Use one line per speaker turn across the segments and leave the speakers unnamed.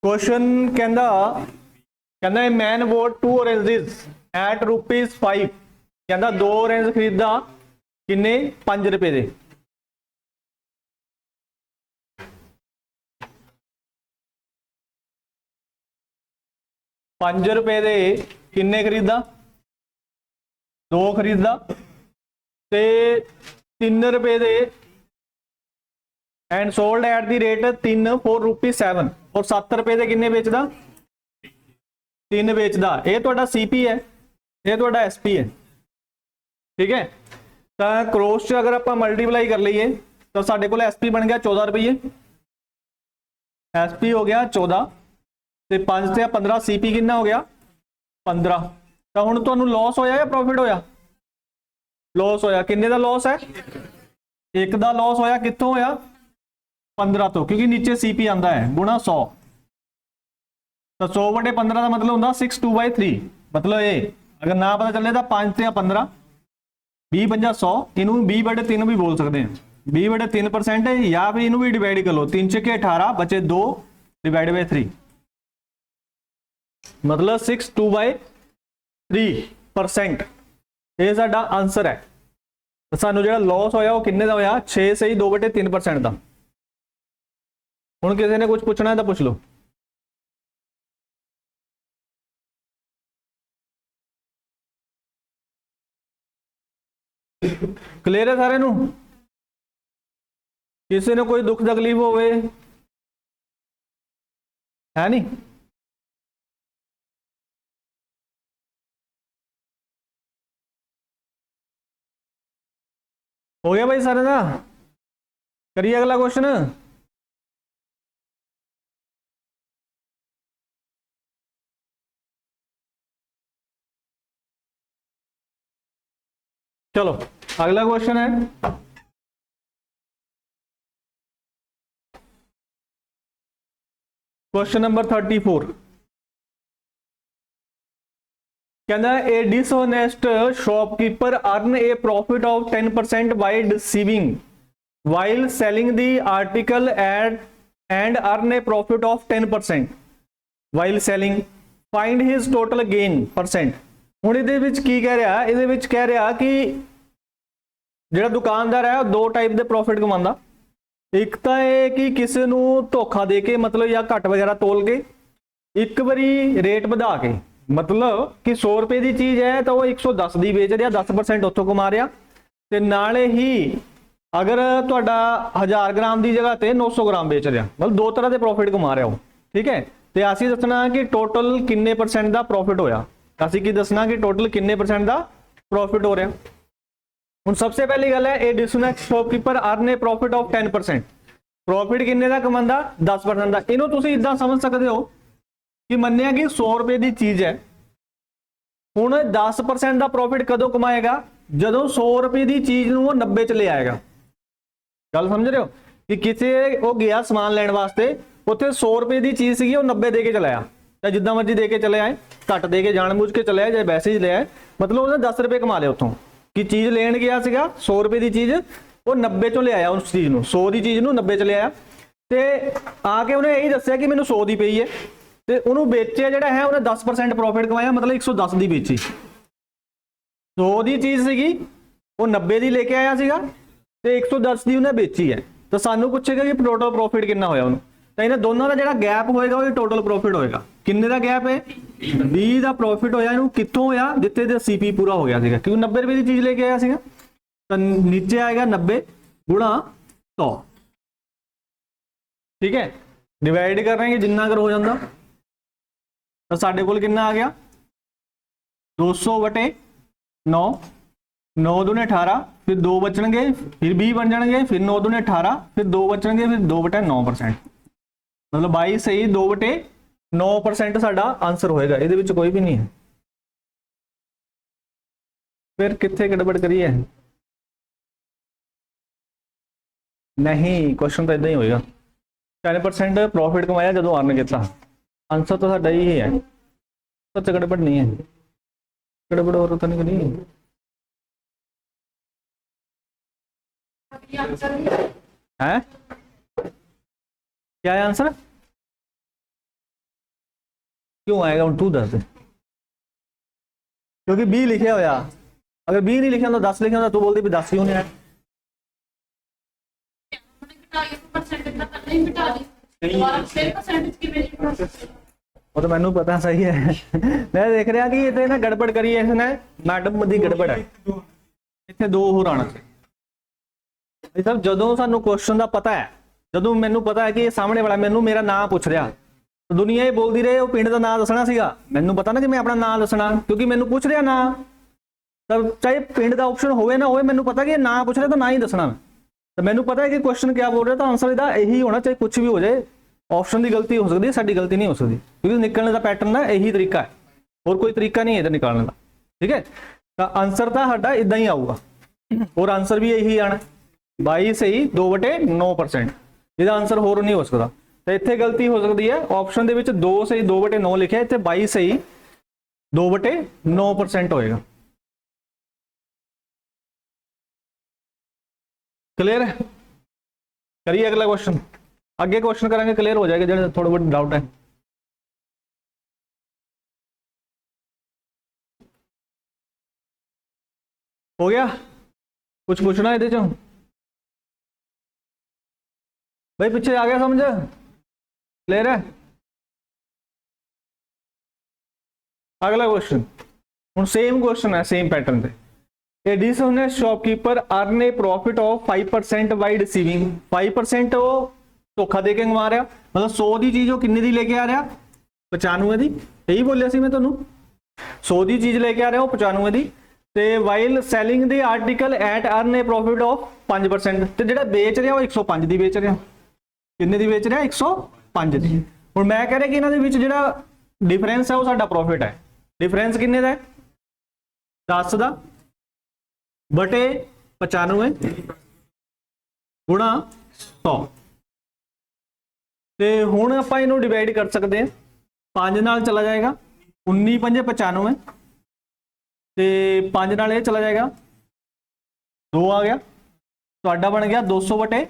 Question कहंदा कहंदा a man bought 2 oranges at ₹5 कहंदा 2 ऑरेंज खरीदा किन्ने ₹5 दे। ₹5 दे किन्ने खरीदा 2 खरीदा ते ₹3 दे and sold at the rate 3 for ₹7 और ₹7 दे किन्ने बेचदा 3 बेचदा। ये तुहाडा सीपी है, ये तुहाडा एसपी है, ठीक है। तो क्रॉस च अगर आप मल्टीप्लाई कर लीए तो साडे कोल एसपी बन गया ₹14, एसपी हो गया 14 ते 5 ते 15 सीपी कितना हो गया 15। तो हुण तुहानूं लॉस होया या प्रॉफिट होया? लॉस होया। किन्ने दा लॉस है? एक दा लॉस होया। कित्थों होया? 15 तो, क्योंकि नीचे सीपी आंदा है गुणा 100। तो 100/15 का मतलब होंदा 6/2/3। मतलब ये अगर ना पता चले तो 5 ते 15 20 50 100 इनू 20/3 भी बोल सकते हैं। 20/3% है, या फिर इनू भी डिवाइड कर लो। 3 × 18 बचे 2 / 3 मतलब 6/2/3%। ये साडा आंसर है। तो सानू जो लॉस होया वो किन्ने दा होया 6 से ही 2/3% का। हुण किसी ने कुछ पूछना है तो पूछ लो। क्लियर है सारे नू? किसी ने कोई दुख तकलीफ होवे है नहीं? हो गया भाई सारे का? करिए अगला क्वेश्चन। चलो अगला क्वेश्चन है क्वेश्चन नंबर 34। कहना a dishonest shopkeeper earn a profit of 10% by deceiving while selling the article at and earn a profit of 10% while selling find his total gain percent। ਹੁਣ ਇਹਦੇ ਵਿੱਚ ਕੀ ਕਹਿ ਰਿਹਾ? ਇਹਦੇ ਵਿੱਚ ਕਹਿ ਰਿਹਾ ਕਿ ਜਿਹੜਾ ਦੁਕਾਨਦਾਰ ਹੈ ਉਹ ਦੋ ਟਾਈਪ ਦੇ ਪ੍ਰੋਫਿਟ ਕਮਾਉਂਦਾ। ਇੱਕ ਤਾਂ ਇਹ ਕਿ ਕਿਸੇ ਨੂੰ ਧੋਖਾ ਦੇ ਕੇ मतलब ਜਾਂ ਘੱਟ ਵਗੈਰਾ ਤੋਲ ਕੇ, ਇੱਕ ਵਾਰੀ ਰੇਟ ਵਧਾ ਕੇ, मतलब ਕਿ 100 ਰੁਪਏ ਦੀ ਚੀਜ਼ ਹੈ ਤਾਂ ਉਹ 110 ਦੀ ਵੇਚ ਰਿਹਾ, 10% ਉੱਥੋਂ ਕਮਾ ਰਿਹਾ। ਤੇ ਨਾਲੇ ਹੀ अगर तुहाडा 1000 ग्राम की जगह ते 900 ग्राम बेच रहा, मतलब दो तरह के प्रॉफिट कमा रहा हो, ठीक है। तो असीं दसना कि टोटल किन्ने % का प्रॉफिट होया। असीं की दसना कि टोटल किन्ने % का प्रॉफिट हो रहा। हुण सबसे पहली गल है ए dishonest shopkeeper earn a profit of 10%। Profit किन्ने का कमांदा 10% का। इनू तुसीं इदां समझ सकते हो कि मन्निया कि 100 रुपए की चीज़ है, हुण 10% का प्रॉफिट कदों कमाएगा? जदों 100 रुपए की चीज़ नूं 90 च ले आएगा। गल समझ रहे हो कि किसी वो गया समान लैण वास्ते, उत्थे 100 रुपए की चीज़ सी 90 दे के चले आया, चाहे जिद्दां मर्जी दे के चले आए, घट दे के जानबूझ के चले आए, चाहे वैसे ही ले आए, मतलब उन्हें 10 रुपए कमा लिया उत्थों। कि चीज़ लेन गया सीगा 100 रुपए की चीज़, वो 90 चों ले आया उस चीज़ नूं, 100 की चीज़ नूं 90 च ले आया। तो आके उन्हें यही दस्सिया कि मैनूं 100 की पई है, तो उन्होंने बेचे जिहड़ा है उन्हें 10% प्रॉफिट कमाया, मतलब 110 की बेची। 100 की चीज़ सीगी वो 90 की लेके आया सीगा ते 110 की उन्हें बेची है। तो सानू पूछेगा कि टोटल प्रॉफिट कितना होया उन्होंने। तो इन्हें दोनों का जो गैप होएगा वो टोटल प्रॉफिट होएगा। किन्ने का गैप है? 20 का प्रॉफिट होया। इन्हू कित्थों होया? जिथे ते सीपी पूरा हो गया सीगा, क्योंकि 90 रुपए की चीज़ लेके आया सीगा। तो नीचे आएगा 90 गुणा 100, ठीक है। डिवाइड कर रहे हैं जिन्ना अगर हो जाता तो साढ़े कोल कितना आ गया 200/9, 9 दूने 18, फिर 2 बचणगे, फिर 20 बन जाएंगे, फिर 9 दूने 18, फिर 2 बचणगे, फिर 2/9%। मतलब 22 सही 2/9% साडा आंसर होएगा। इहदे विच कोई भी नहीं है। फिर कित्थे गड़बड़ करिए? नहीं, क्वेश्चन तो इदां ही होएगा। 10% प्रॉफिट कमाया जदों अर्न किया, आंसर तो साडा यही है। तो गड़बड़ नहीं है, गड़बड़ और तो नहीं करी है। क्या है आंसर? क्यों आएगा हूँ तू दस दे, क्योंकि 20 लिखे होया, अगर 20 नहीं लिखे होंदा 10 लिखे होंदा तू बोलती भी 10 क्यों नहीं आया। वो तो मैनू पता सही है मैं देख रहा कि इतने ना गड़बड़ करी है इसने, मैडम की गड़बड़ है, इतने दो होर आना चाहिए। सब जदों सानू क्वेश्चन का पता है, जदों मैनू पता है कि सामने वाला मैनू मेरा नाम पूछ रहा, तो दुनिया ही बोलती रहे वो पिंड का नाम दसना सीगा, मैनू पता ना कि मैं अपना नाम दसना, क्योंकि मैनू पूछ रहा ना, तब चाहे पिंड का ऑप्शन होवे ना होवे मैनू पता कि ना पूछ रहा तो ना ही दसना, तो मैनू पता है कि क्वेश्चन क्या बोल रहा, तो आंसर इसका यही होना, चाहे कुछ भी हो जाए, ऑप्शन की गलती हो सकती है, साडी गलती नहीं हो सकती, क्योंकि निकलने का पैटर्न ना यही तरीका है, और कोई तरीका नहीं है इधर निकालने का। ठीक है, तो आंसर तो साडा इदा ही आऊगा, और आंसर भी यही आना 22 सही 2/9%, इसका आंसर होर नहीं हो सकता। तो इतने गलती हो सकती है, ऑप्शन के 2 सही 2/9 लिखा, इतने 22 सही 2/9% होएगा। क्लियर है, करिए अगला क्वेश्चन, आगे क्वेश्चन करेंगे क्लियर हो जाएगा जो थोड़ा बहुत डाउट है। हो गया, कुछ पूछना है चो भाई, पीछे आ गया समझ, क्लियर है। अगला क्वेश्चन हूँ सेम क्वेश्चन है, सेम पैटर्न पे, a dishonest shopkeeper earn a profit of 5% by receiving 5% वो धोखा दे के कमा रहा, मतलब 100 की चीज वो किन्ने दी लेके आ रहा, 95 दी, यही बोलिया सी मैं तुहानू, 100 की चीज लेके आ रहा वो 95 दी, ते while selling the article at earn a profit of 5%, ते जेड़ा बेच रहा वो 105 दी बेच रहा, किन्ने दी बेच रहा 105 दी। हुण मैं कह रहा कि इन्हां दे विच जेड़ा डिफरेंस है वो साडा प्रॉफिट है, डिफरेंस किन्ने दा है 10 दा बटे 95 गुणा 100, ਤੇ ਹੁਣ ਆਪਾਂ ਇਹਨੂੰ डिवाइड कर सकते हैं, 5 ਨਾਲ चला जाएगा 19 पंजे 95 ਤੇ 5 ਨਾਲ ਇਹ चला जाएगा 2 आ गया, ਤੁਹਾਡਾ बन गया 200 बटे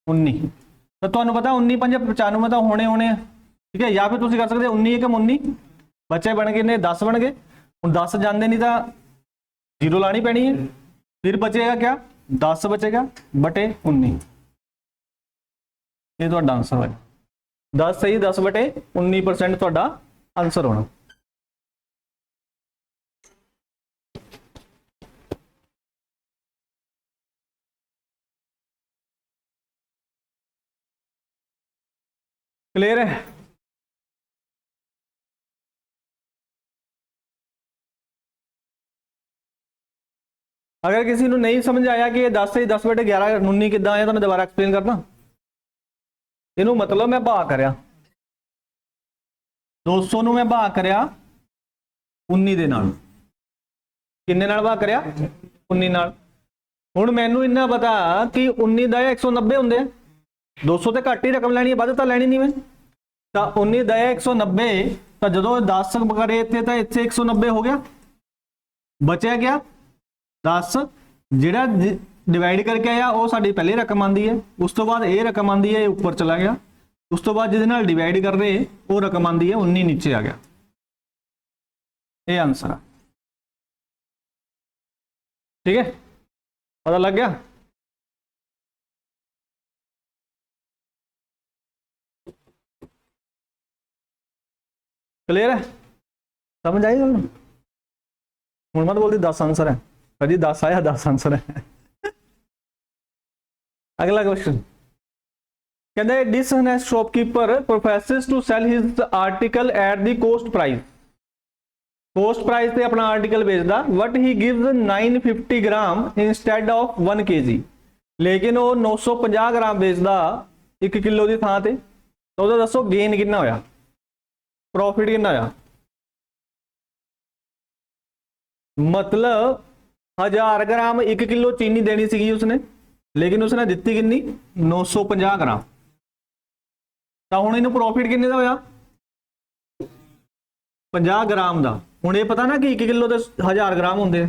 19, तो ਤੁਹਾਨੂੰ पता 19 पंजे 95 तो होने होने, ठीक है, या फिर तुम कर सकते 19 एकम 19 बच्चे बन गए ने 10 बन गए, हम 10 जाते नहीं तो 0 लानी पैनी है, फिर बचेगा क्या 10 बचेगा बटे 19, ये तो आंसर है 10 सही 10 बटे 19% तो आंसर होना। क्लियर है, अगर किसी को नहीं समझ आया कि 10 से 10 बटे 11 19 किदा आया तो मैं दोबारा एक्सप्लेन करना, इनू मतलब मैं भाग करया 200 ਨੂੰ मैं भाग करया 19 ਦੇ ਨਾਲ, किन्ने नाल भाग करया 19 ਨਾਲ। ਹੁਣ ਮੈਨੂੰ ਇੰਨਾ पता कि 19 ਦਾ 190 ਹੁੰਦੇ ਆ, 200 ਤੇ ਘੱਟ ਹੀ ਰਕਮ ਲੈਣੀ ਹੈ, ਵੱਧ ਤਾਂ ਲੈਣੀ ਨਹੀਂ ਮੈਂ, ਤਾਂ 19 ਦਾ 190, ਤਾਂ ਜਦੋਂ 10 ਕਰੇ ਇੱਥੇ ਤਾਂ ਇੱਥੇ 190 ਹੋ ਗਿਆ, ਬਚਿਆ ਗਿਆ 10, ਜਿਹੜਾ डिवाइड करके आया वो साड़ी पहले रकम आती है, उस तो बाद ये रकम आती है ऊपर चला गया, उस तो बाद जिहदे नाल डिवाइड कर रहे वो रकम आती है 19 नीचे आ गया, ये आंसर है। ठीक है, पता लग गया, क्लियर है, समझ आई गल, हुण मत बोलती 10 आंसर है, कभी 10 आया 10 आंसर है। अगला क्वेश्चन कहते हैं dishonest shopkeeper professes to sell his article at the cost price से अपना आर्टिकल बेचदा, but he gives 950 gram instead of 1 kg, लेकिन वो 950 ग्राम बेचदा 1 किलो की थां ते, तो ਉਹਦਾ दसो गेन कितना होया, प्रॉफिट कितना होया, मतलब 1000 ग्राम 1 किलो चीनी देनी सी उसने, लेकिन उसने दिती कितनी 950 ग्राम, तो हुण इनू प्रॉफिट किन्ने दा होया 50 ग्राम का। हुण ये पता ना कि 1 किलो के 1000 ग्राम होंगे,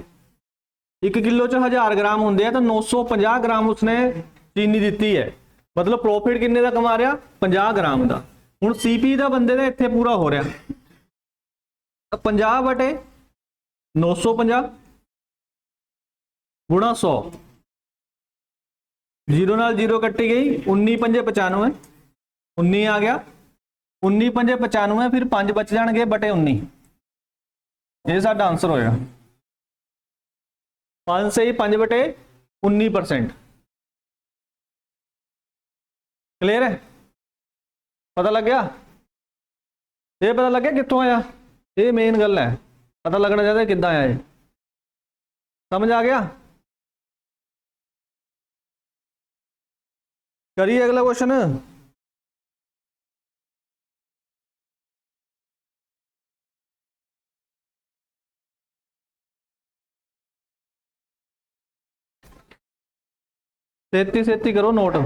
1 किलो च 1000 ग्राम होंगे, तो 950 ग्राम उसने चीनी दी है, मतलब प्रॉफिट किन्ने का कमा रहा 50 ग्राम का, हुण सीपी का बंदे का इत्थे पूरा हो रहा 50 बटे 950 गुणा 100 जीरो नाल जीरो कट्टी गई 19 पंजे 95 19 आ गया 19 पंजे 95 फिर 5 बच जाएंगे बटे 19 ये साडा आंसर होएगा 5 से ही 5 बटे 19%। क्लियर है? पता लग गया? ये पता लग गया कितों आया? ये मेन गल है, पता लगना चाहिए किद्दां आया है। समझ आ गया? करिए अगला क्वेश्चन। सेती सेती करो नोट।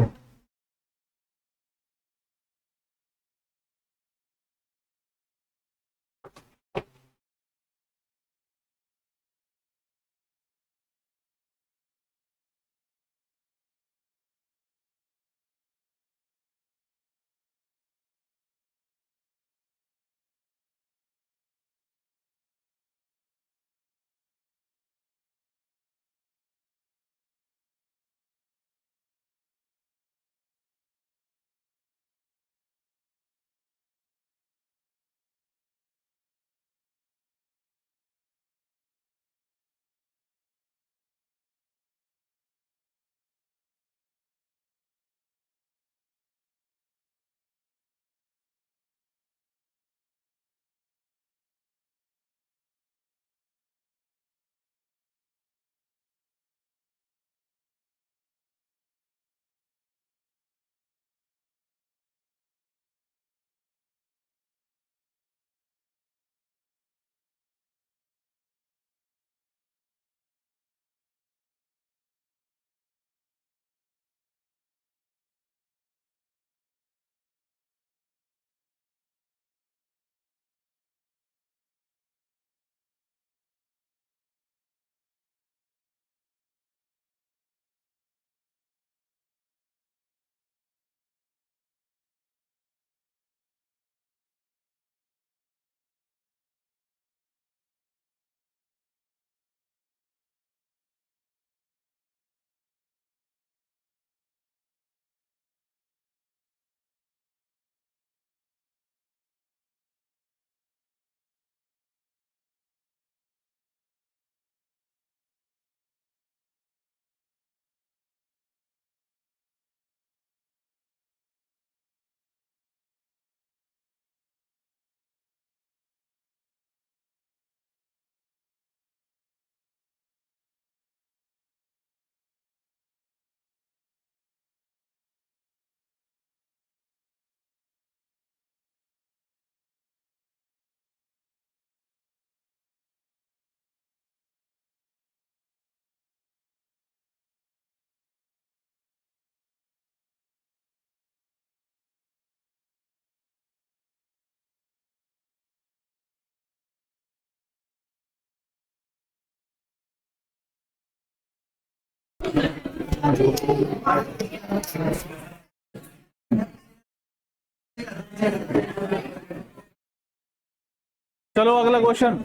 चलो अगला क्वेश्चन।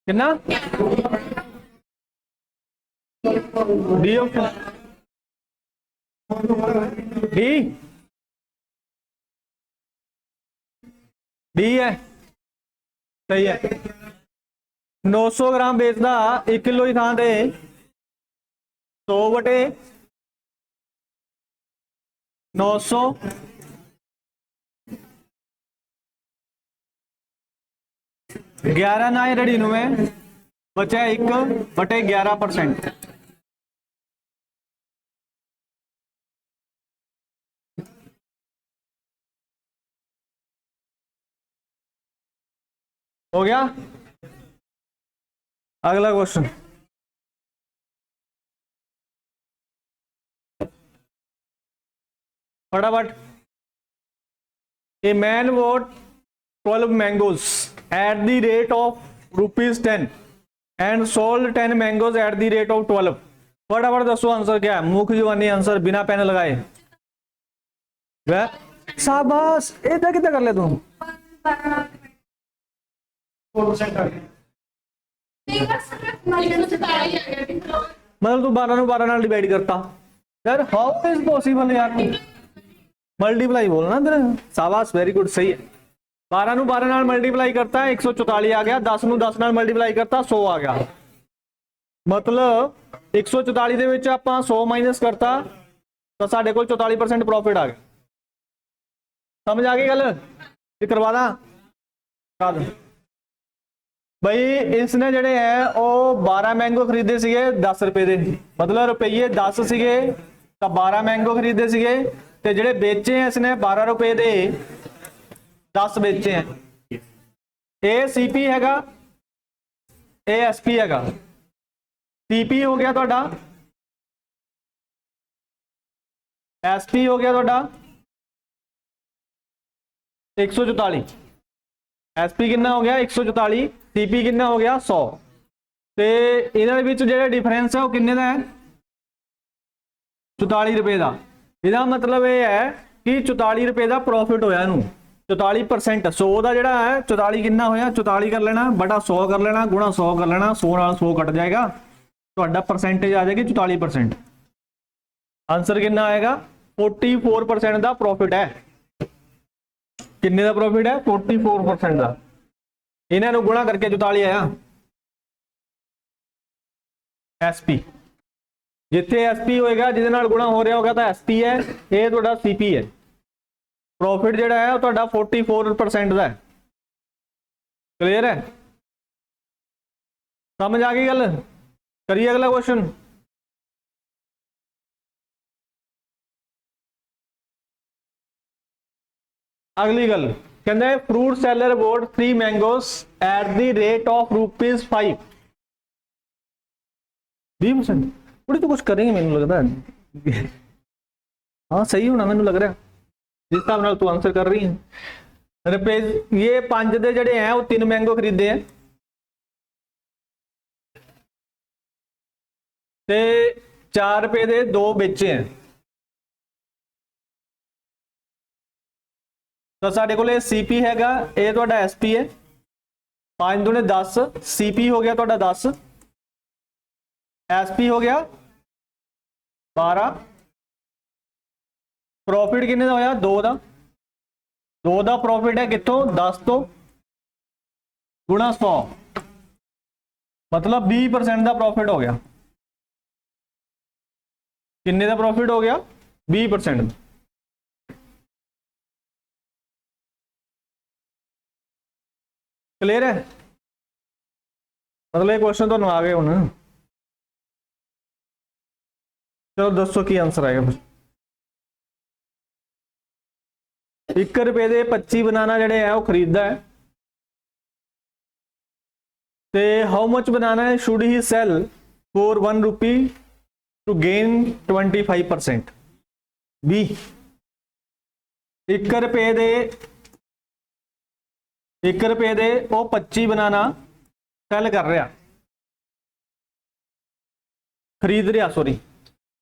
कितना डी डी डी है, सही है। 900 ग्राम बेचदा 1 किलो की थां ते 100 बटे 900 11 ना 99 बचा 1 बटे 11%। हो गया? अगला क्वेश्चन। फटाफट। A man what 12 mangoes at the rate of ₹10 and sold 10 mangoes at the rate of 12। फटाफट दसो आंसर क्या है, मुख जुबानी आंसर बिना पेन लगाए। वह शाबाश, इतना कितना कर ले तू। मतलब तू 12 ਨੂੰ 12 ਨਾਲ डिवाइड करता यार, हाउ इज पॉसिबल यार। मल्टीप्लाई बोलना तेरे, शाबाश वेरी गुड, सही है। 12 ਨੂੰ 12 ਨਾਲ मल्टीप्लाई करता है 144 आ गया, 10 ਨੂੰ 10 ਨਾਲ मल्टीप्लाई करता 100 आ गया। मतलब 144 ਦੇ ਵਿੱਚ ਆਪਾਂ 100 ਮਾਈਨਸ ਕਰਤਾ ਤਾਂ ਸਾਡੇ ਕੋਲ 44% प्रॉफिट आ गया। समझ आ गई गल, ये करवा दा भाई। इसने जड़े है वो 12 मैंगो खरीदे सीगे 10 रुपए दे, मतलब रुपये 10 सीगे तो 12 मैंगो खरीदे सीगे, ते जड़े बेचे हैं इसने 12 रुपए दे 10 बेचे हैं। ए सीपी हैगा, ए एसपी हैगा। सीपी हो गया ਤੁਹਾਡਾ, एसपी हो गया ਤੁਹਾਡਾ 144, एसपी कितना हो गया 144, सीपी कितना हो गया 100। ਤੇ ਇਹਨਾਂ ਦੇ ਵਿੱਚ ਜਿਹੜਾ ਡਿਫਰੈਂਸ ਹੈ ਉਹ ਕਿੰਨੇ ਦਾ ਹੈ 44 ਰੁਪਏ ਦਾ। ਇਹਦਾ ਮਤਲਬ ਇਹ ਹੈ ਕਿ 44 ਰੁਪਏ ਦਾ ਪ੍ਰੋਫਿਟ ਹੋਇਆ ਇਹਨੂੰ, 44%। 100 ਦਾ ਜਿਹੜਾ ਹੈ 44 ਕਿੰਨਾ ਹੋਇਆ, 44 ਕਰ ਲੈਣਾ ਬਟਾ 100 ਕਰ ਲੈਣਾ ਗੁਣਾ 100 ਕਰ ਲੈਣਾ, 100 ਨਾਲ 100 ਕੱਟ ਜਾਏਗਾ, ਤੁਹਾਡਾ परसेंटेज आ जाएगी 44%। आंसर कितना आएगा 44% ਦਾ ਪ੍ਰੋਫਿਟ ਹੈ। किन्ने ਦਾ ਪ੍ਰੋਫਿਟ ਹੈ 44% ਦਾ। ਇਹਨਾਂ ਨੂੰ ਗੁਣਾ ਕਰਕੇ 44 ਆਇਆ। एसपी जिथे एसपी होएगा ਜਿਹਦੇ ਨਾਲ ਗੁਣਾ ਹੋ ਰਿਹਾ ਹੋਗਾ ਤਾਂ एसपी है, ਇਹ ਤੁਹਾਡਾ सीपी है। प्रॉफिट ਜਿਹੜਾ ਹੈ ਉਹ ਤੁਹਾਡਾ 44% ਦਾ है। क्लियर है, समझ आ गई गल। करिए अगला क्वेश्चन। अगली गल कहते हैं fruit seller board 3 mangoes at the rate of ₹5। 20% थोड़ी तो कुछ करेंगे, मैंने लगता है। हाँ सही होना मैंने लग रहा है, जिस हिसाब नाल तू आंसर कर रही है। रुपये ये 5 दे जड़े हैं वो 3 मैंगो खरीदे हैं ते 4 रुपए दे 2 बेचे हैं। तो साढ़े को सीपी हैगा, ये तुहाडा एसपी है। 5 दूने 10, सीपी हो गया तुहाडा 10, एसपी हो गया 12। प्रॉफिट किन्ने दा होया 2 दा। 2 दा प्रॉफिट है कितों 10 तो गुणा 100, मतलब 20% का प्रॉफिट हो गया। किन्ने का प्रॉफिट हो गया 20%। क्लियर है, मतलब क्वेश्चन तो आ गए हुण। चलो दसो की आंसर आएगा। 1 रुपए दे 25 बनाना जड़े है वो खरीददा है, ते हाउ मच बनाना है should he sell for ₹1 to gain 25%। बी 1 रुपए दे वो 25 बनाना सेल कर रहा, खरीद रहा, सॉरी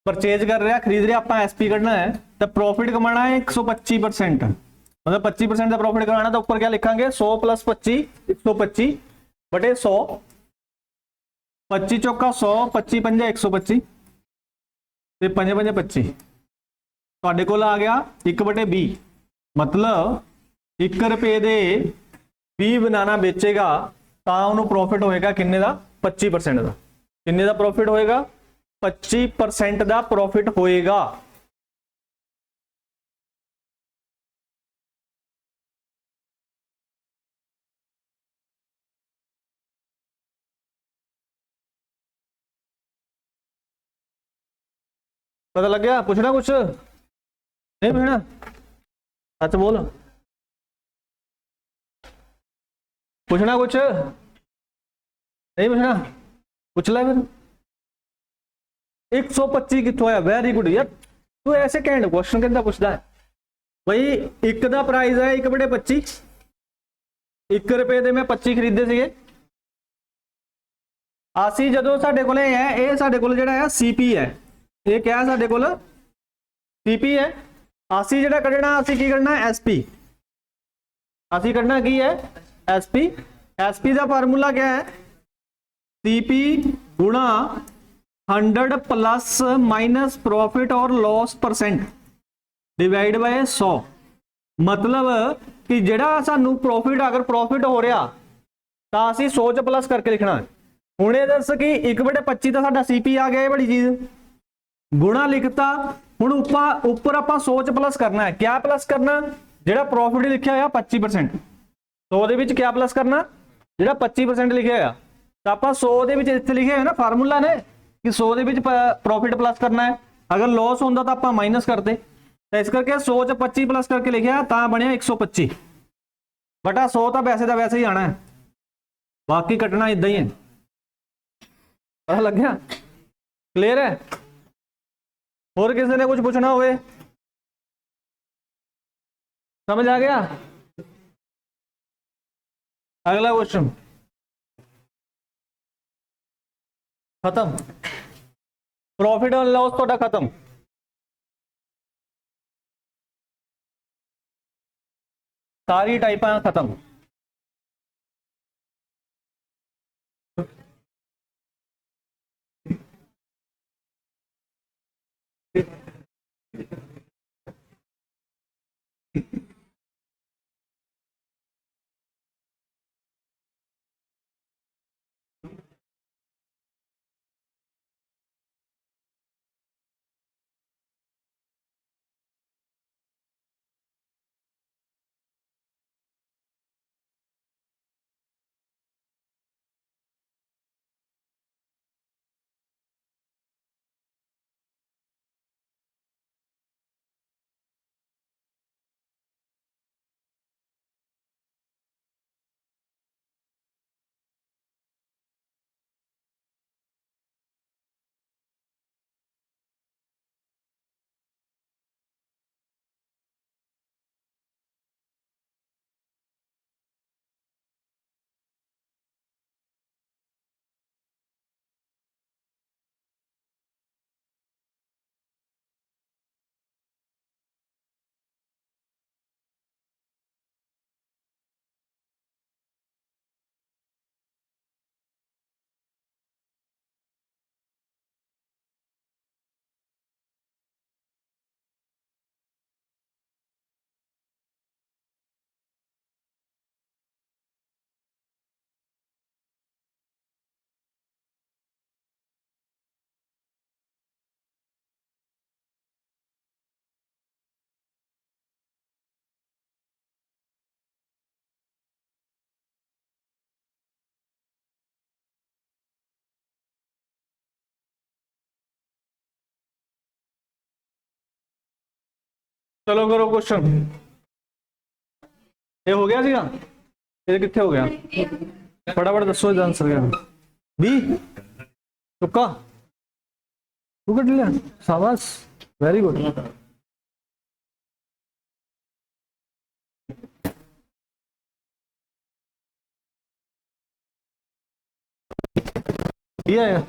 परचेज कर रहा, खरीद रहा। आप एसपी करना है तो प्रॉफिट कमाना है 125%, मतलब 25% का प्रॉफिट कमाना। तो ऊपर क्या लिखांगे 100 + 25 125 बटे 100, 25 चौका 100, 25 पंजा 125 ਤੇ 5 5 25 ਤੁਹਾਡੇ ਕੋਲ ਆ ਗਿਆ 1/20। मतलब 1 रुपए ਦੇ 20 बनाना बेचेगा ਤਾਂ ਉਹਨੂੰ प्रॉफिट होएगा किन्ने ਦਾ 25% ਦਾ। किन्ने ਦਾ प्रॉफिट होएगा 25% ਦਾ प्रॉफिट होएगा। पता लग गया, पूछना कुछ नहीं पूछना, सच बोल, पूछना कुछ नहीं पूछना, पूछ ले फिर। 125 कितों है, वेरी गुड यार, तू ऐसे कैंड क्वेश्चन कहता पूछता है भाई। 1 का प्राइस है 1/25, 1 रुपए ਦੇ ਮੈਂ 25 ਖਰੀਦੇ ਸੀਗੇ। ਅਸੀਂ ਜਦੋਂ ਸਾਡੇ ਕੋਲੇ ਹੈ ਇਹ ਸਾਡੇ ਕੋਲ ਜਿਹੜਾ ਹੈ ਸੀਪੀ ਹੈ, ਇਹ ਕਿਆ ਹੈ ਸਾਡੇ ਕੋਲ ਸੀਪੀ ਹੈ। ਅਸੀਂ ਜਿਹੜਾ ਕੱਢਣਾ ਅਸੀਂ ਕੀ ਕਰਨਾ ਐਸਪੀ, ਅਸੀਂ ਕੱਢਣਾ ਕੀ ਹੈ एसपी। एसपी का फार्मूला क्या है सीपी गुणा 100 प्लस माइनस प्रॉफिट और लॉस परसेंट डिवाइड बाय 100। मतलब कि जेड़ा सानू प्रॉफिट अगर प्रॉफिट हो रहा तो असी 100 च प्लस करके लिखना है। हुण ये दस कि 1/25 तो साडा सीपी आ गया बड़ी चीज गुणा लिखता। हुण उपर आपां 100 च प्लस करना है। क्या प्लस करना जेड़ा प्रॉफिट लिखा हुआ 25%, 100 ਦੇ ਵਿੱਚ क्या प्लस करना ਜਿਹੜਾ 25% लिखा है तो आप 100 ਦੇ ਵਿੱਚ ਇੱਥੇ लिखे है ना फार्मूला ने कि 100 ਦੇ ਵਿੱਚ प्रॉफिट प्लस करना है। अगर लॉस होता तो आप माइनस करते, तो इस करके 100 च 25 प्लस करके लिखा तो बनया 125 बटा 100। तो वैसे ही आना है, बाकी कटना इदा ही है। पता लग गया? क्लियर है? और किसी ने कुछ पूछना होवे? समझ आ गया? अगला क्वेश्चन खत्म, प्रॉफिट और लॉस तो खत्म। सारी टाइपां खत्म। चलो करो क्वेश्चन। ये हो गया सीगा, ये कितने हो गया फटाफट दसो आंसर क्या बी तुक्का तू कट लिया, शाबाश वेरी गुड। ये आया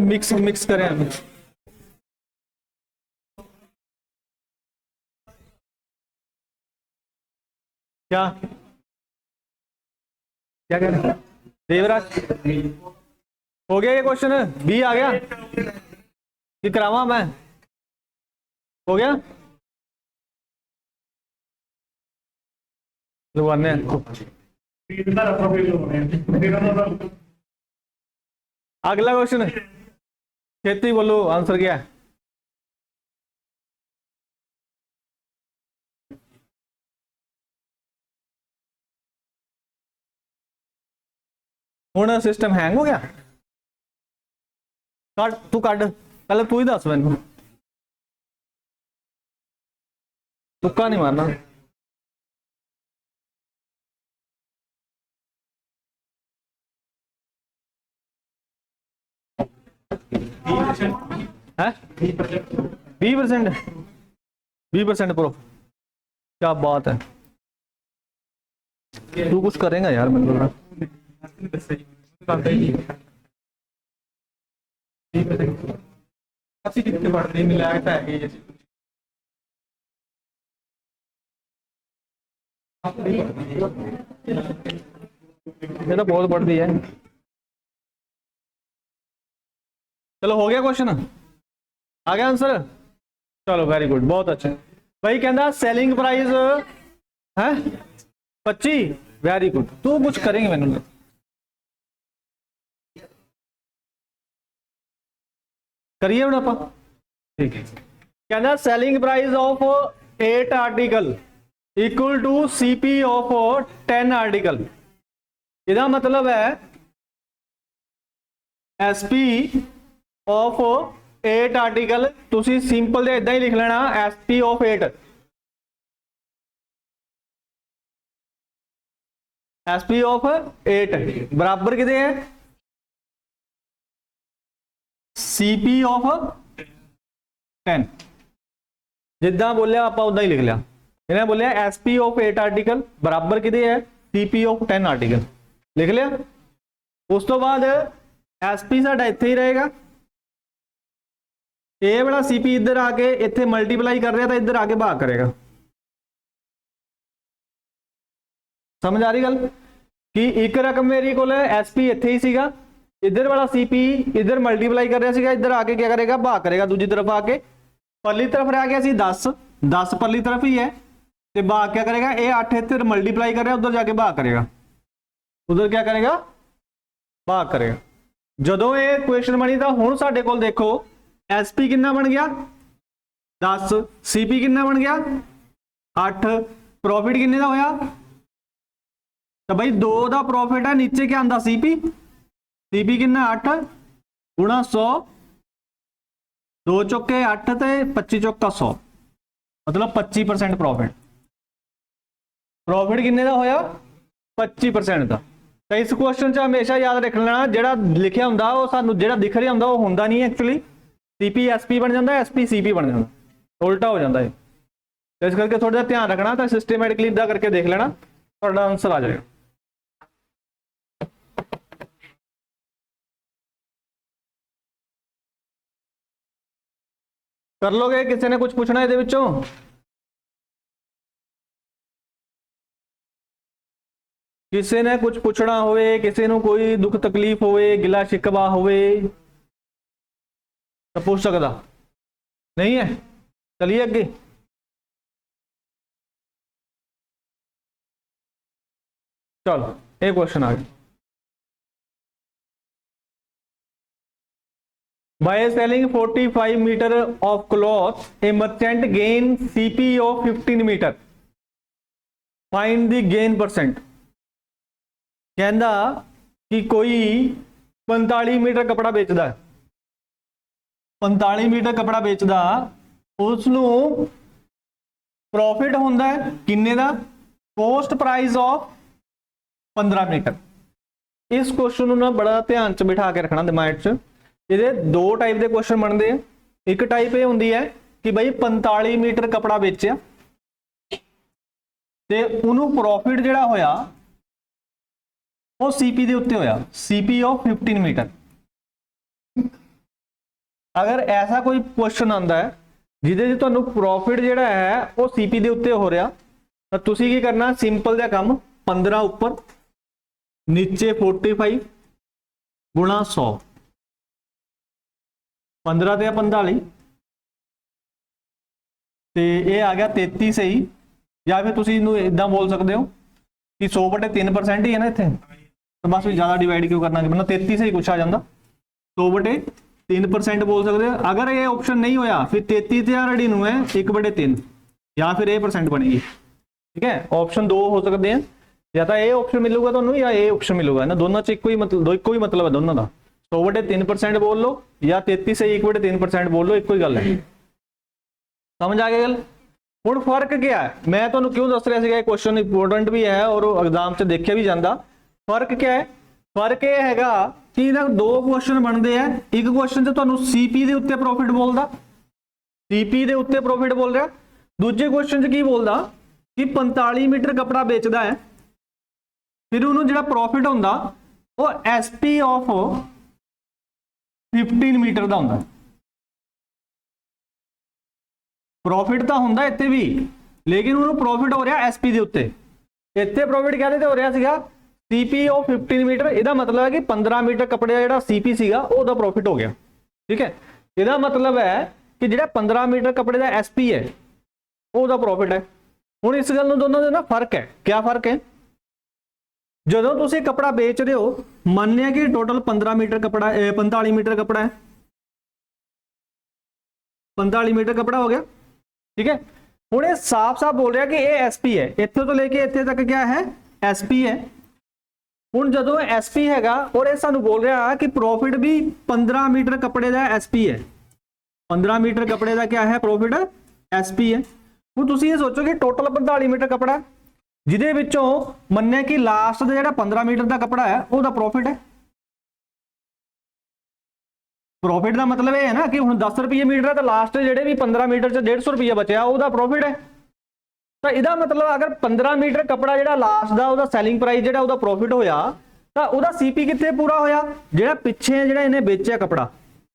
मिक्स मिक्स करें क्या क्या कह रहे हैं देवराज? हो गया ये क्वेश्चन, बी आ गया कि करावा मैं? हो गया, लगवाने अगला क्वेश्चन, खेती बोलो आंसर क्या है? हुण सिस्टम हैंग हो गया? कट तू कट, पहले तू ही दस मैनू, तुक्का नहीं मारना। है 20%, 20% प्रूफ, क्या बात है, तू कुछ करेगा यार मेरे को। ये तो बहुत बढ़ दी है। चलो हो गया क्वेश्चन, आ गया आंसर, चलो वेरी गुड, बहुत अच्छा। भाई कहना सेलिंग प्राइस है 25, वेरी गुड, तू कुछ करेंगे मैंने, करिए हम आप, ठीक है। कहना selling price of 8 article equal to CP of 10 article, इसका मतलब है एसपी ऑफ 8 आर्टिकल, तुसी सिंपल इदा ही लिख लेना एसपी ऑफ 8, एसपी ऑफ 8 बराबर कितने है सीपी ऑफ 10, जिदा बोलिया आप उदा ही लिख लिया, इन्हें बोलिया एसपी ऑफ 8 आर्टिकल बराबर कितने है सीपी ऑफ 10 आर्टिकल, लिख लिया। उस तो बाद एसपी साडा इत्थे ही रहेगा, ए वाला सीपी इधर आके इत्थे मल्टीप्लाई कर रहा था, इधर आके भाग करेगा, समझ आ रही गल कि एक रकम मेरी को एसपी इत्थे ही सीगा, इधर वाला सीपी इधर मल्टीप्लाई कर रहा सीगा, इधर आके क्या करेगा भाग करेगा, दूसरी तरफ आके परली तरफ रह गया सी 10, 10 परली तरफ ही है, तो भाग क्या करेगा ये 8 इधर मल्टीप्लाई कर रहा, उधर जाके भाग करेगा, उधर क्या करेगा भाग करेगा। जदों ये क्वेश्चन बनी था हुण साडे कोल देखो एसपी कितना बन गया 10, सीपी कितना बन गया 8, प्रॉफिट किन्ने का होया, तो भाई 2 का प्रॉफिट है, नीचे क्या आंदा सीपी, सीपी कितना 8 गुणा 100, 2 चौके 8 ते 25 चौका 100, मतलब 25% प्रॉफिट, प्रॉफिट किन्ने का होया 25% का। तो इस क्वेश्चन च हमेशा याद रख लेना जेड़ा लिखिया हुंदा वो सानू जेड़ा दिख रहा हुंदा वो हुंदा नहीं है, एक्चुअली सीपी एसपी बन जाता है, एसपी सीपी बन जाता, उल्टा हो जाता है, तो इस करके थोड़ा ध्यान रखना, तो सिस्टमैटिकली इदा करके देख लेना, थोड़ा आंसर आ जाएगा। कर लोगे, किसी ने कुछ पूछना है विचों? किसी ने कुछ पूछना होवे, किसी को कोई दुख तकलीफ होवे, गिला शिकवा होवे तो पूछ सकता नहीं है? चलिए अगे, चलो एक क्वेश्चन आ गया। By selling 45 meter of cloth, a merchant gain CP of 15 meter. Find the gain percent. कहता कि कोई 45 मीटर कपड़ा बेचता है, 45 मीटर कपड़ा बेचता, उसनू प्रॉफिट होंदा है किन्ने दा, कोस्ट प्राइस ऑफ 15 मीटर। इस क्वेश्चन ना बड़ा ध्यान च बिठा के रखना दिमाग च, ये 2 टाइप के क्वेश्चन बनते हैं। एक टाइप ये होंगी है कि भाई 45 मीटर कपड़ा बेचा, ਤੇ ਉਹਨੂੰ ਪ੍ਰੋਫਿਟ ਜਿਹੜਾ ਹੋਇਆ ਉਹ ਸੀਪੀ ਦੇ ਉੱਤੇ ਹੋਇਆ, ਸੀਪੀ ਆਫ 15 मीटर। अगर ऐसा कोई क्वेश्चन आता है ਜਿਹਦੇ 'ਚ ਤੁਹਾਨੂੰ ਪ੍ਰੋਫਿਟ ਜਿਹੜਾ ਹੈ ਉਹ ਸੀਪੀ ਦੇ ਉੱਤੇ ਹੋ ਰਿਹਾ, ਤਾਂ ਤੁਸੀਂ ਕੀ ਕਰਨਾ, ਸਿੰਪਲ ਜਿਹਾ ਕੰਮ, 15 ਉੱਪਰ नीचे 45 गुणा 100, 15 ਤੇ 45 ਤੇ ਇਹ ਆ ਗਿਆ 33 ਸਹੀ, ਜਾਂ ਫਿਰ ਤੁਸੀਂ ਇਹਨੂੰ ਇਦਾਂ ਬੋਲ ਸਕਦੇ ਹੋ ਕਿ 100/3% ਹੀ ਹੈ ਨਾ ਇੱਥੇ, ਤਾਂ ਬਸ ਵੀ ਜ਼ਿਆਦਾ ਡਿਵਾਈਡ ਕਿਉਂ ਕਰਨਾ, ਕਿ मतलब 33 ਸਹੀ ਕੁਛ ਆ ਜਾਂਦਾ, 100/3% बोल सकते हो। अगर ये ऑप्शन नहीं होया फिर 33 या 99 1/3 या फिर ये परसेंट बनेगी, ठीक है। ऑप्शन दो हो सकते हैं, या तो ये ऑप्शन मिलूगा ਤੁਹਾਨੂੰ या ये ऑप्शन मिलूगा ना, दोनों च ਇੱਕੋ ਹੀ ਮਤਲਬ ਹੈ ਦੋਨਾਂ ਦਾ, 100/3% बोल लो या 33 से 1/3% बोल लो, ਇੱਕੋ ਹੀ ਗੱਲ ਹੈ। समझ आ गई गल। ਹੁਣ ਫਰਕ ਕੀ ਹੈ, ਮੈਂ ਤੁਹਾਨੂੰ ਕਿਉਂ ਦੱਸ ਰਿਹਾ ਸੀਗਾ, ਇਹ ਕੁਐਸਚਨ ਇੰਪੋਰਟੈਂਟ ਵੀ ਹੈ ਔਰ ਐਗਜ਼ਾਮ 'ਚ ਦੇਖਿਆ ਵੀ ਜਾਂਦਾ। ਫਰਕ ਕੀ ਹੈ, ਫਰਕ ਇਹ ਹੈਗਾ ਕਿ ਇਹਦਾ ਦੋ ਕੁਐਸਚਨ ਬਣਦੇ ਆ, ਇੱਕ ਕੁਐਸਚਨ 'ਚ ਤੁਹਾਨੂੰ ਸੀਪੀ ਦੇ ਉੱਤੇ ਪ੍ਰੋਫਿਟ ਬੋਲਦਾ, ਸੀਪੀ ਦੇ ਉੱਤੇ ਪ੍ਰੋਫਿਟ ਬੋਲ ਰਿਹਾ, ਦੂਜੇ ਕੁਐਸਚਨ 'ਚ ਕੀ ਬੋਲਦਾ ਕਿ 45 ਮੀਟਰ ਕਪੜਾ ਵੇਚਦਾ ਹੈ, ਫਿਰ ਉਹਨੂੰ ਜਿਹੜਾ ਪ੍ਰੋਫਿਟ ਹੁੰਦਾ ਉਹ ਐਸਪੀ ਆਫ 15 ਮੀਟਰ ਦਾ ਹੁੰਦਾ। ਪ੍ਰੋਫਿਟ ਤਾਂ ਹੁੰਦਾ ਇੱਥੇ ਵੀ, ਲੇਕਿਨ ਉਹਨੂੰ ਪ੍ਰੋਫਿਟ ਹੋ ਰਿਹਾ ਐਸਪੀ ਦੇ ਉੱਤੇ। ਇੱਥੇ ਪ੍ਰੋਫਿਟ ਕਾਹਦੇ ਤੇ ਹੋ ਰਿਹਾ ਸੀਗਾ, ਸੀਪੀ ਆਫ 15 ਮੀਟਰ। ਇਹਦਾ ਮਤਲਬ ਹੈ ਕਿ 15 ਮੀਟਰ ਕੱਪੜੇ ਦਾ ਜਿਹੜਾ ਸੀਪੀ ਸੀਗਾ ਉਹਦਾ ਪ੍ਰੋਫਿਟ ਹੋ ਗਿਆ, ਠੀਕ ਹੈ। ਇਹਦਾ ਮਤਲਬ ਹੈ ਕਿ ਜਿਹੜਾ 15 ਮੀਟਰ ਕੱਪੜੇ ਦਾ ਐਸਪੀ ਹੈ ਉਹਦਾ ਪ੍ਰੋਫਿਟ ਹੈ। ਹੁਣ ਇਸ ਗੱਲ ਨੂੰ ਦੋਨੋਂ ਦੇ ਨਾ ਫਰਕ ਹੈ, ਕਿਆ ਫਰਕ ਹੈ, ਜਦੋਂ ਤੁਸੀਂ ਕੱਪੜਾ ਵੇਚ ਰਹੇ ਹੋ, ਮੰਨ ਲਿਆ ਕਿ ਟੋਟਲ 15 ਮੀਟਰ ਕੱਪੜਾ 45 ਮੀਟਰ ਕੱਪੜਾ ਹੈ, 45 ਮੀਟਰ ਕੱਪੜਾ ਹੋ ਗਿਆ, ठीक है। ਹੁਣ ਇਹ ਸਾਫ਼-ਸਾਫ਼ ਬੋਲ ਰਿਹਾ ਕਿ ਇਹ ਐਸਪੀ ਹੈ, ਇੱਥੇ ਤੋਂ ਲੈ ਕੇ ਇੱਥੇ ਤੱਕ ਕਿਆ ਹੈ, ਐਸਪੀ ਹੈ। ਹੁਣ ਜਦੋਂ ਐਸਪੀ ਹੈਗਾ ਔਰ ਇਹ ਸਾਨੂੰ ਬੋਲ ਰਿਹਾ ਕਿ ਪ੍ਰੋਫਿਟ ਵੀ 15 ਮੀਟਰ ਕੱਪੜੇ ਦਾ ਐਸਪੀ ਹੈ, 15 ਮੀਟਰ ਕੱਪੜੇ ਦਾ ਕਿਆ ਹੈ, ਪ੍ਰੋਫਿਟ ਐਸਪੀ ਹੈ। ਹੁਣ ਤੁਸੀਂ ਇਹ ਸੋਚੋ ਕਿ ਟੋਟਲ 45 ਮੀਟਰ ਕੱਪੜਾ, ਜਿਹਦੇ ਵਿੱਚੋਂ ਮੰਨਿਆ ਕਿ ਲਾਸਟ ਦਾ ਜਿਹੜਾ 15 ਮੀਟਰ ਦਾ ਕੱਪੜਾ ਹੈ ਉਹਦਾ ਪ੍ਰੋਫਿਟ ਹੈ। ਪ੍ਰੋਫਿਟ ਦਾ ਮਤਲਬ ਇਹ ਹੈ ਨਾ ਕਿ ਹੁਣ 10 ਰੁਪਏ ਮੀਟਰ ਹੈ ਤਾਂ ਲਾਸਟ ਜਿਹੜੇ ਵੀ 15 ਮੀਟਰ 'ਚ 150 ਰੁਪਏ ਬਚਿਆ ਉਹਦਾ ਪ੍ਰੋਫਿਟ ਹੈ। ਤਾਂ ਇਹਦਾ ਮਤਲਬ ਅਗਰ 15 ਮੀਟਰ ਕੱਪੜਾ ਜਿਹੜਾ ਲਾਸਟ ਦਾ ਉਹਦਾ ਸੈਲਿੰਗ ਪ੍ਰਾਈਸ ਜਿਹੜਾ ਉਹਦਾ ਪ੍ਰੋਫਿਟ ਹੋਇਆ, ਤਾਂ ਉਹਦਾ ਸੀਪੀ ਕਿੱਥੇ ਪੂਰਾ ਹੋਇਆ, ਜਿਹੜਾ ਪਿੱਛੇ ਜਿਹੜਾ ਇਹਨੇ ਵੇਚਿਆ ਕੱਪੜਾ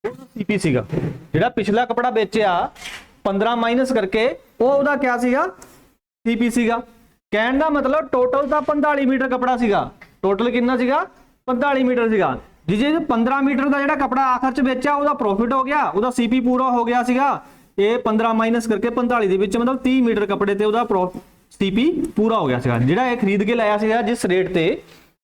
ਉਹਦਾ ਸੀਪੀ ਸੀਗਾ, ਜਿਹੜਾ ਪਿਛਲਾ ਕੱਪੜਾ ਵੇਚਿਆ 15 ਮਾਈਨਸ ਕਰਕੇ ਉਹ ਉਹਦਾ ਕਿਆ ਸੀਗਾ, ਸੀਪੀ ਸੀਗਾ। ਕਹਿਣ ਦਾ ਮਤਲਬ ਟੋਟਲ ਤਾਂ 45 ਮੀਟਰ ਕੱਪੜਾ ਸੀਗਾ, ਟੋਟਲ ਕਿੰਨਾ ਸੀਗਾ, 45 ਮੀਟਰ ਸੀਗਾ, ਜਿਹਦੇ 15 ਮੀਟਰ ਦਾ ਜਿਹੜਾ ਕੱਪੜਾ ਆਖਰ 'ਚ ਵੇਚਿਆ ਉਹਦਾ ਪ੍ਰੋਫਿਟ ਹੋ ਗਿਆ, ਉਹਦਾ ਸੀਪੀ ਪੂਰਾ ਹੋ ਗਿਆ ਸੀਗਾ। ਇਹ 15 ਮਾਈਨਸ ਕਰਕੇ 45 ਦੇ ਵਿੱਚ ਮਤਲਬ 30 ਮੀਟਰ ਕੱਪੜੇ ਤੇ ਉਹਦਾ ਸੀਪੀ ਪੂਰਾ ਹੋ ਗਿਆ ਸੀਗਾ, ਜਿਹੜਾ ਇਹ ਖਰੀਦ ਕੇ ਲਾਇਆ ਸੀਗਾ ਜਿਸ ਰੇਟ ਤੇ,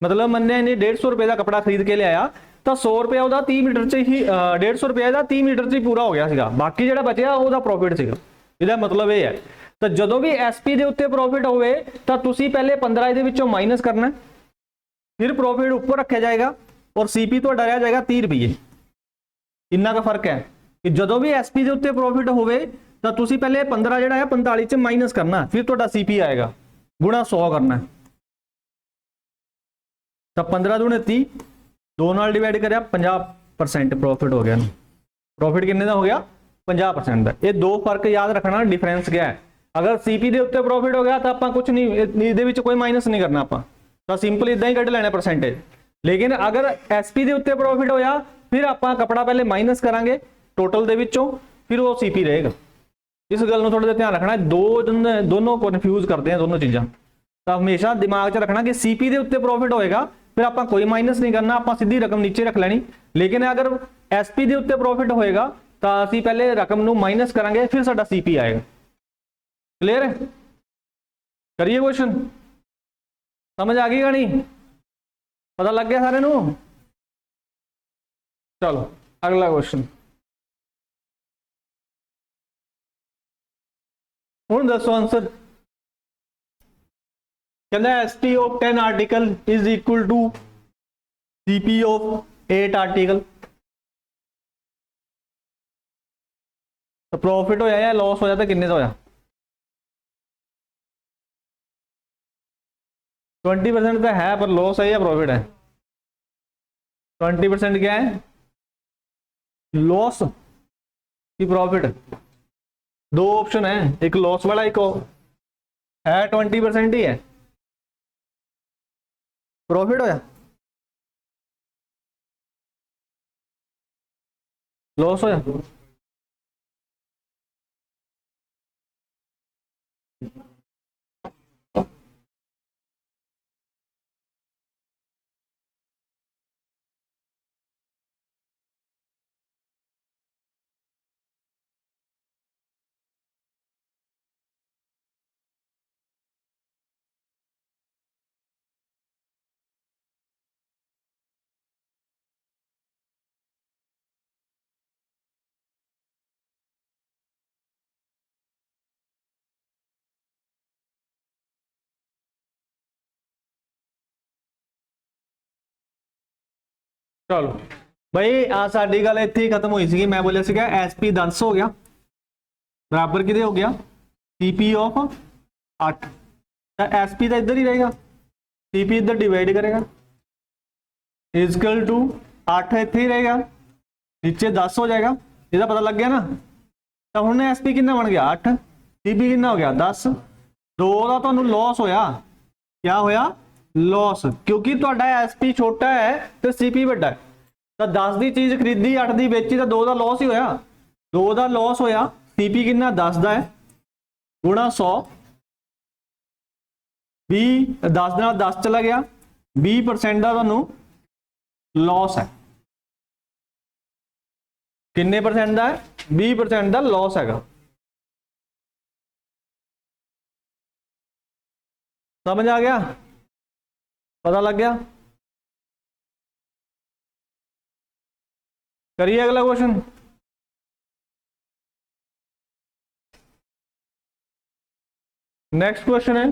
ਮਤਲਬ ਮੰਨੇ ਇਹਨੇ 150 ਰੁਪਏ ਦਾ ਕੱਪੜਾ ਖਰੀਦ ਕੇ ਲਿਆਇਆ ਤਾਂ 100 ਰੁਪਏ ਉਹਦਾ 30 ਮੀਟਰ 'ਚ ਹੀ 150 ਰੁਪਏ ਦਾ 30 ਮੀਟਰ 'ਚ ਹੀ ਪੂਰਾ ਹੋ ਗਿਆ ਸੀਗਾ, ਬਾਕੀ ਜਿਹੜਾ ਬਚਿਆ ਉਹਦਾ ਪ੍ਰੋਫਿਟ ਸੀਗਾ। ਇਹਦਾ ਮਤਲਬ ਇਹ ਹੈ। ਤਾਂ ਜਦੋਂ ਵੀ ਐਸਪੀ ਦੇ ਉੱਤੇ ਪ੍ਰੋਫਿਟ ਹੋਵੇ ਤਾਂ ਤੁਸੀਂ ਪਹਿਲੇ 15 ਇਹਦੇ ਵਿੱਚੋਂ ਮਾਈਨਸ ਕਰਨਾ, ਫਿਰ ਪ੍ਰੋਫਿਟ ਉੱਪਰ ਰੱਖਿਆ ਜਾਏਗਾ ਔਰ ਸੀਪੀ ਤੁਹਾਡਾ ਰਹਿ ਜਾਏਗਾ 30 ਰੁਪਏ। ਇੰਨਾ ਕੁ ਫਰਕ ਹੈ ਕਿ ਜਦੋਂ ਵੀ ਐਸਪੀ ਦੇ ਉੱਤੇ ਪ੍ਰੋਫਿਟ ਹੋਵੇ ਤਾਂ ਤੁਸੀਂ ਪਹਿਲੇ 15 ਜਿਹੜਾ ਹੈ 45 ਚ ਮਾਈਨਸ ਕਰਨਾ, ਫਿਰ ਤੁਹਾਡਾ ਸੀਪੀ ਆਏਗਾ, ਗੁਣਾ 100 ਕਰਨਾ। ਤਾਂ 15 ਦੂਣੇ 30, 2 ਨਾਲ ਡਿਵਾਈਡ ਕਰਿਆ 50% ਪ੍ਰੋਫਿਟ ਹੋ ਗਿਆ। ਪ੍ਰੋਫਿਟ ਕਿੰਨੇ ਦਾ ਹੋ ਗਿਆ, 50% ਦਾ। ਇਹ ਦੋ ਫਰਕ ਯਾਦ ਰੱਖਣਾ, ਡਿਫਰੈਂਸ क्या है। अगर सीपी ਦੇ ਉੱਤੇ ਪ੍ਰੋਫਿਟ ਹੋ ਗਿਆ ਤਾਂ ਆਪਾਂ ਕੁਝ ਨਹੀਂ, ਇਹਦੇ ਵਿੱਚ ਕੋਈ ਮਾਈਨਸ ਨਹੀਂ ਕਰਨਾ, ਆਪਾਂ ਤਾਂ ਸਿੰਪਲ ਇਦਾਂ ਹੀ ਕੱਢ ਲੈਣਾ परसेंटेज। लेकिन अगर एसपी ਦੇ ਉੱਤੇ ਪ੍ਰੋਫਿਟ ਹੋਇਆ ਫਿਰ ਆਪਾਂ ਕਪੜਾ ਪਹਿਲੇ ਮਾਈਨਸ ਕਰਾਂਗੇ ਟੋਟਲ ਦੇ ਵਿੱਚੋਂ, ਫਿਰ ਉਹ ਸੀਪੀ ਰਹੇਗਾ। ਇਸ ਗੱਲ ਨੂੰ ਥੋੜਾ ਜਿਹਾ ਧਿਆਨ ਰੱਖਣਾ, ਦੋਨੋਂ ਕਨਫਿਊਜ਼ ਕਰਦੇ ਆ ਦੋਨੋਂ ਚੀਜ਼ਾਂ। ਤਾਂ ਹਮੇਸ਼ਾ ਦਿਮਾਗ 'ਚ ਰੱਖਣਾ ਕਿ ਸੀਪੀ ਦੇ ਉੱਤੇ ਪ੍ਰੋਫਿਟ ਹੋਏਗਾ ਫਿਰ ਆਪਾਂ ਕੋਈ ਮਾਈਨਸ ਨਹੀਂ ਕਰਨਾ, ਆਪਾਂ ਸਿੱਧੀ ਰਕਮ ਨੀਚੇ ਰੱਖ ਲੈਣੀ। ਲੇਕਿਨ ਅਗਰ ਐਸਪੀ ਦੇ ਉੱਤੇ ਪ੍ਰੋਫਿਟ ਹੋਏਗਾ ਤਾਂ ਅਸੀਂ ਪਹਿਲੇ ਰਕਮ ਨੂੰ ਮਾਈਨਸ ਕਰਾਂਗੇ ਫਿਰ ਸਾਡਾ ਸੀਪੀ ਆਏਗਾ। क्लियर है, करिए क्वेश्चन, समझ आ गई गानी, पता लग गया सारे नू। चलो अगला क्वेश्चन, हुण दसो आंसर। कहना SP of 10 article is equal to CP of 8 article. तो प्रॉफिट होया या लॉस होया तो किन्ने दा होया, 20% तो है पर लॉस है या प्रॉफिट है, 20% क्या है, लॉस की प्रॉफिट। दो ऑप्शन है, एक लॉस वाला एक है 20% ही है, प्रॉफिट होया लॉस होया? चलो भाई आ साडी गल इत्थे ही खत्म हुई सी। मैं बोलिया सीगा SP 10 हो गया बराबर किदे हो गया CP ऑफ 8, SP तो इधर ही रहेगा, CP इधर डिवाइड करेगा इजकल टू 8 इत्थे ही रहेगा, नीचे 10 हो जाएगा। इसका पता लग गया ना? तो हुण SP कितना बन गया 8, CP कितना हो गया 10। 2 का तुहानू लॉस होया, क्या होया लॉस, क्योंकि तुहाडा SP छोटा है तो CP बड़ा है। तो 10 की चीज खरीदी 8 की बेची तो 2 का लॉस ही होया, 2 का लॉस होया। CP कितना 10 का है गुणा 100, 20 10 नाल 10 चला गया, 20% का तुहानू लॉस है। किन्ने परसेंट का है? 20% का लॉस हैगा। समझ आ गया? पता लग गया? करिए अगला क्वेश्चन। नेक्स्ट क्वेश्चन है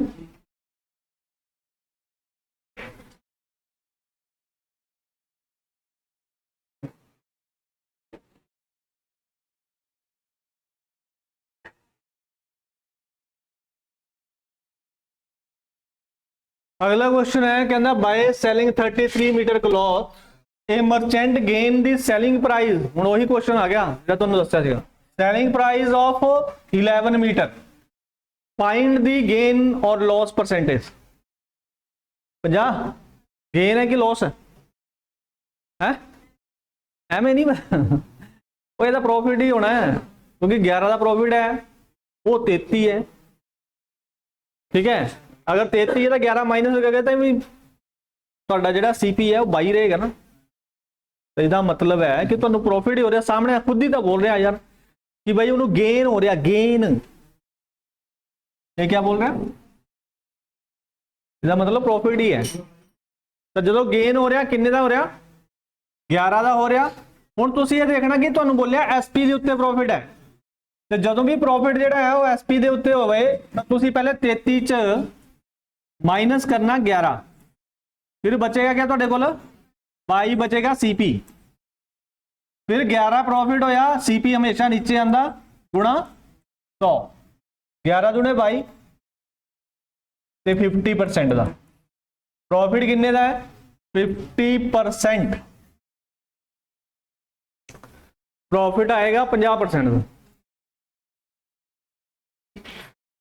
अगला क्वेश्चन है कहना by selling 33 metre cloth a merchant gain the selling price. हुण वही क्वेश्चन आ गया जो तुहानू दस्सिया सीगा, selling price of 11 metre, find the gain और लॉस परसेंटेज। 50 गेन है कि लॉस है? एवं नहीं वो ਇਹਦਾ प्रॉफिट ही होना है, क्योंकि 11 का प्रॉफिट है वो 33 है, ठीक है। अगर 33 है तो 11 माइनस करके तो भी ਤੁਹਾਡਾ ਜਿਹੜਾ CP है वो 22 रहेगा ना। तो इसका मतलब है कि ਤੁਹਾਨੂੰ प्रॉफिट ही हो रहा, सामने खुद ही तो बोल रहा यार कि भाई उन्होंने गेन हो रहा, गेन। ये क्या बोल रहा है? इसका मतलब प्रॉफिट ही है। तो जो गेन हो रहा किन्ने का हो रहा 11 का हो रहा। हुण तुसीं ये देखना कि तुहानू बोलिया SP के उत्ते प्रॉफिट है, तो जदों भी प्रॉफिट जिहड़ा है वो SP के उत्ते होवे तो तुसीं पहले 33 च माइनस करना 11, फिर बचेगा क्या तुहाडे कोल 22 बचेगा CP, फिर 11 प्रॉफिट होया, CP हमेशा नीचे आंदा गुणा 100, 11 दूणे 22 ते 50% का प्रॉफिट किन्ने का है 50%। प्रॉफिट आएगा 50% का।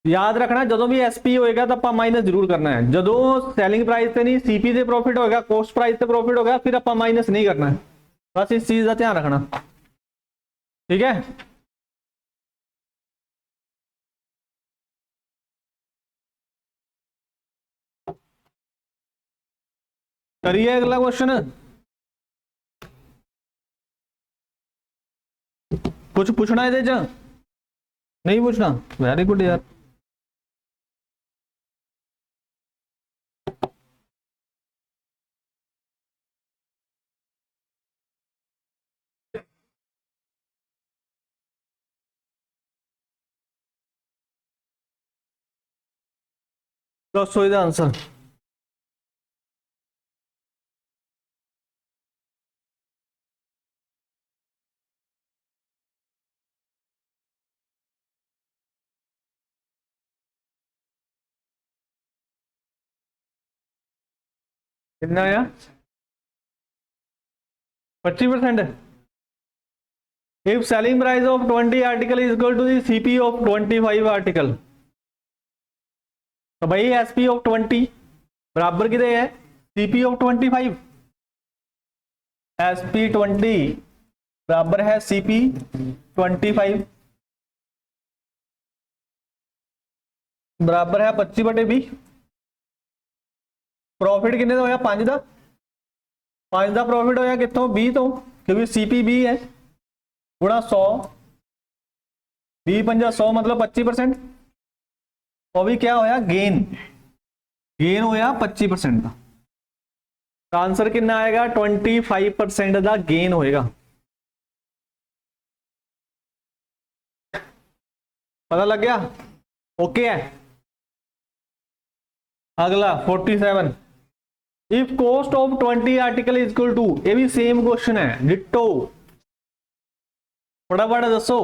याद रखना जो भी SP होएगा तो आप माइनस जरूर करना है। जो सैलिंग प्राइस से नहीं CP से प्रॉफिट होगा, कॉस्ट प्राइस से प्रॉफिट होगा, फिर आप माइनस नहीं करना है। बस इस चीज का ध्यान रखना, ठीक है। करिए अगला क्वेश्चन। कुछ पूछना है च नहीं पूछना? वेरी गुड यार। दसो इसका आंसर। कितना आया? 25%। If selling price of 20 article is equal to the CP of 25 article, तो भाई SP ऑफ 20 बराबर कितने है CP ऑफ 25। SP20 बराबर है CP25 बराबर है 25/20। प्रॉफिट कितने का होया 5 का 5 का प्रॉफिट होया कितों 20 तो क्योंकि CP 20 है गुणा 100 20 पंजा 100 मतलब 25%। और भी क्या होया गेन गेन होया 25% का। तो आंसर कितना आएगा 25% का गेन होएगा। पता लग गया ओके है। अगला 47 if cost of 20 article is equal to ये भी सेम क्वेश्चन है डिट्टो। फटाफट दसो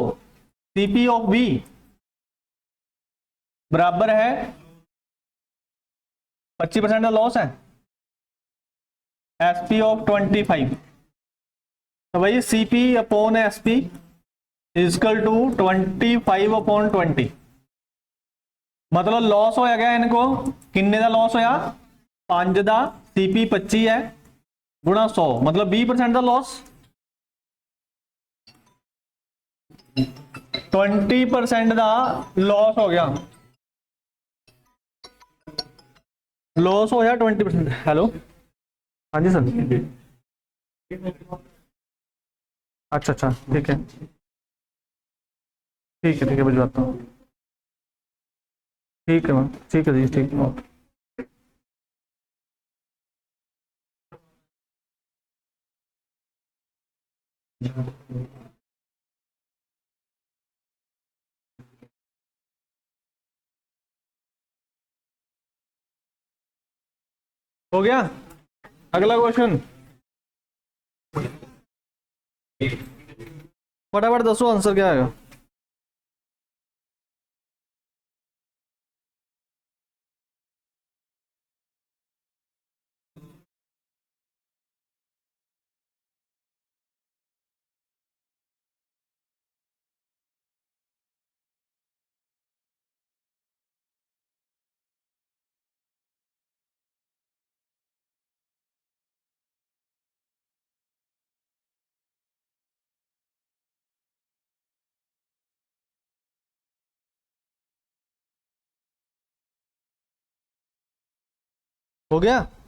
CP ऑफ B बराबर है 25% का लॉस है SP ऑफ 25। तो भाई CP upon SP is equal to 25/20 मतलब लॉस होया गया इनको किन्ने का लॉस होया 5 का CP 25 है गुणा 100 मतलब 20% का लॉस 20% का लॉस हो गया लॉस होया 20%। हेलो हाँ जी सर अच्छा अच्छा ठीक है ठीक है ठीक है भिजवाता हूँ ठीक है मैम ठीक है जी ठीक है हो गया। अगला क्वेश्चन फटाफट दसो आंसर क्या आएगा। हो गया।